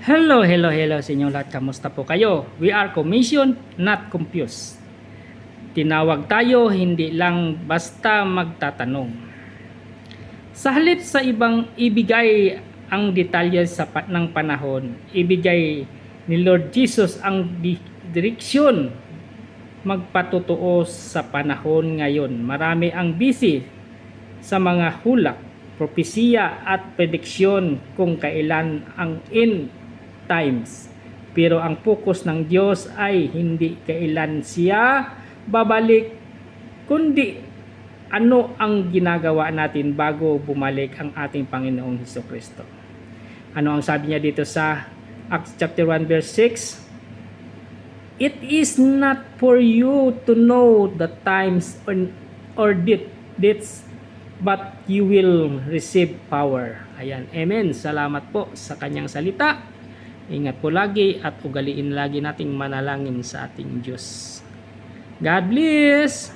Hello sa inyong lahat. Kamusta po kayo? We are commissioned, not confused. Tinawag tayo, hindi lang basta magtatanong. Sa halip sa ibang ibigay ang detalye ng panahon, ibigay ni Lord Jesus ang direksyon magpatotoo sa panahon ngayon. Marami ang busy sa mga hulak, propesiya at prediksyon kung kailan ang end times. Pero ang focus ng Diyos ay hindi kailan siya babalik, kundi ano ang ginagawa natin bago bumalik ang ating Panginoong Hesukristo. Ano ang sabi niya dito sa Acts chapter 1 verse 6? It is not for you to know the times or dates, but you will receive power. Ayan, amen. Salamat po sa kanyang salita. Ingat po lagi at ugaliin lagi nating manalangin sa ating Diyos. God bless!